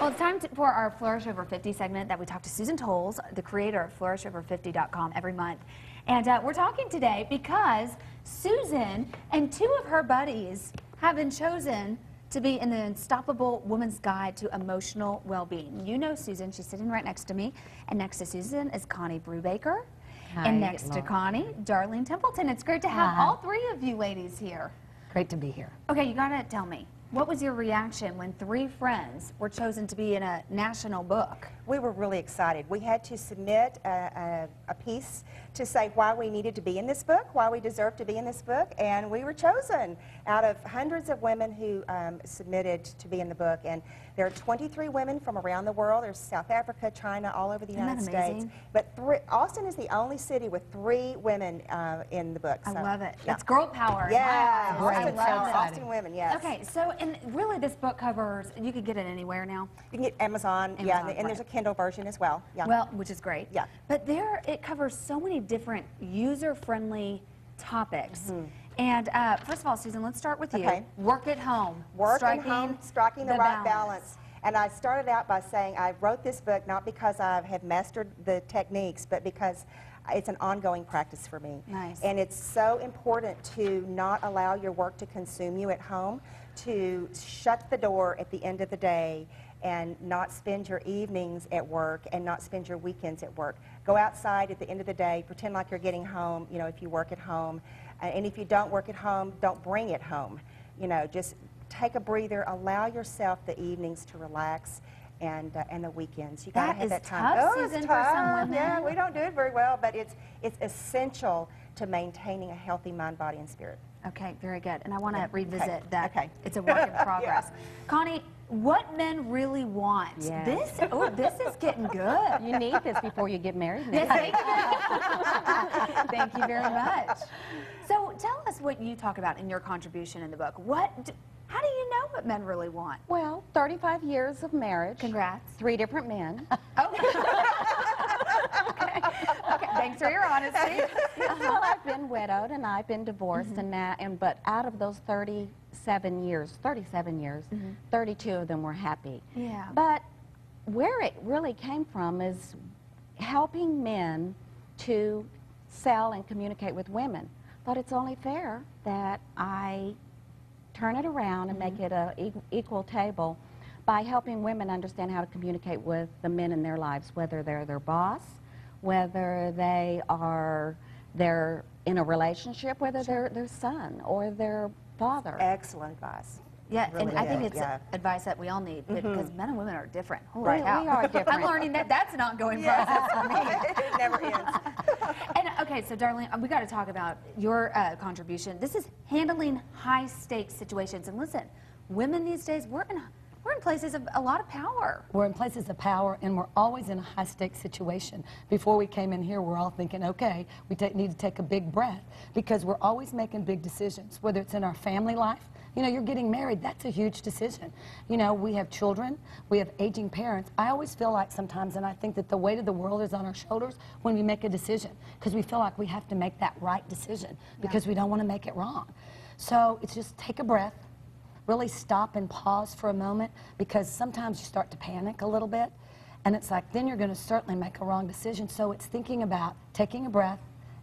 Well, it's time for our Flourish Over 50 segment that we talk to Susan Tolles, the creator of FlourishOver50.com, every month. And we're talking today because Susan and two of her buddies have been chosen to be in the Unstoppable Woman's Guide to Emotional Well-Being. You know Susan, she's sitting right next to me. And next to Susan is Connie Brubaker. Hi, and next to Connie, Darlene Templeton. It's great to have all three of you ladies here. Great to be here. Okay, you gotta tell me, what was your reaction when three friends were chosen to be in a national book? We were really excited. We had to submit a piece to say why we needed to be in this book, why we deserved to be in this book, and we were chosen out of hundreds of women who submitted to be in the book. And there are 23 women from around the world. There's South Africa, China, all over the United States. But Austin is the only city with 3 women in the book. So, I love it. Yeah. It's girl power. Yeah, Austin Austin, power. Austin women, yes. Okay, so and really this book covers, you can get it anywhere now. You can get Amazon, yeah, and there's a Kindle version as well. Yeah. Well, which is great. Yeah. But there, it covers so many different user-friendly topics. And first of all, Susan, let's start with you. Okay. Work at home. Work at home, striking the right balance. And I started out by saying I wrote this book not because I have mastered the techniques, but because it's an ongoing practice for me. Nice. And it's so important to not allow your work to consume you at home, to shut the door at the end of the day and not spend your evenings at work and not spend your weekends at work. Go outside at the end of the day, pretend like you're getting home, you know, if you work at home. And if you don't work at home, don't bring it home. You know, just take a breather, allow yourself the evenings to relax and the weekends. You gotta have that time. Tough, Oh, Susan, it's for tough. some women. Yeah, we don't do it very well, but it's essential to maintaining a healthy mind, body, and spirit. Okay, very good. And I want to revisit that. Okay. It's a work in progress. Connie, what men really want? Yes. This is getting good. You need this before you get married. Yes, thank you. Thank you very much. So tell us what you talk about in your contribution in the book. How do you know what men really want? Well, 35 years of marriage. Congrats. 3 different men. Okay. Thanks for your honesty. Well, I've been widowed and I've been divorced, but out of those 37 years, 32 of them were happy. Yeah. But where it really came from is helping men to sell and communicate with women. But it's only fair that I turn it around and make it an equal table by helping women understand how to communicate with the men in their lives, whether they're their boss, whether they're in a relationship, whether they're their son or their father. Excellent advice. Yeah, Really and I think is, it's advice that we all need because men and women are different. Holy Right. cow. We are different. I'm learning that that's an ongoing process for me. It never ends. And okay, so Darlene, we got to talk about your contribution. This is handling high-stakes situations. And listen, women these days, we're in places of a lot of power. We're in places of power, and we're always in a high-stakes situation. Before we came in here, we're all thinking, okay, we need to take a big breath, because we're always making big decisions, whether it's in our family life. You know, you're getting married, that's a huge decision. You know, we have children, we have aging parents. I always feel like sometimes, and I think that the weight of the world is on our shoulders when we make a decision, because we feel like we have to make that right decision, because we don't want to make it wrong. So it's just take a breath, really stop and pause for a moment, because sometimes you start to panic a little bit, and it's like, then you're going to certainly make a wrong decision. So it's thinking about taking a breath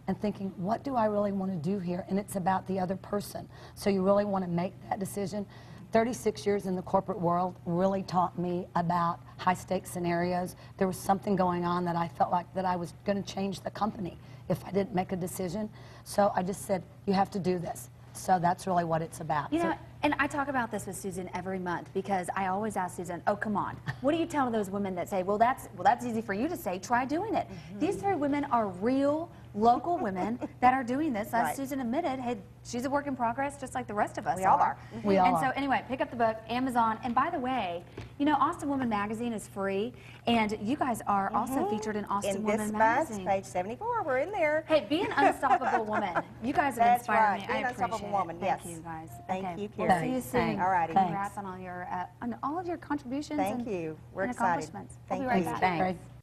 and thinking, what do I really want to do here? And it's about the other person. So you really want to make that decision. 36 years in the corporate world really taught me about high-stakes scenarios. There was something going on that I felt like that I was going to change the company if I didn't make a decision. So I just said, you have to do this. So that's really what it's about. You know, and I talk about this with Susan every month because I always ask Susan, oh, come on. What do you tell those women that say, well, that's easy for you to say, try doing it. These 3 women are real, local women that are doing this. As Susan admitted, hey, she's a work in progress just like the rest of us We all are. We all are. So anyway, pick up the book, Amazon. And by the way, you know, Austin Woman Magazine is free, and you guys are also featured in Austin Woman Magazine. In this month's page 74, we're in there. Hey, be an unstoppable woman. You guys have inspired me. Be an I appreciate unstoppable it. woman, Thank yes. you, guys. Thank you, We'll Carrie. see you soon. All righty. Congrats on all of your contributions Thank you. We're and excited. accomplishments. Thank We'll be right you. back. Thanks.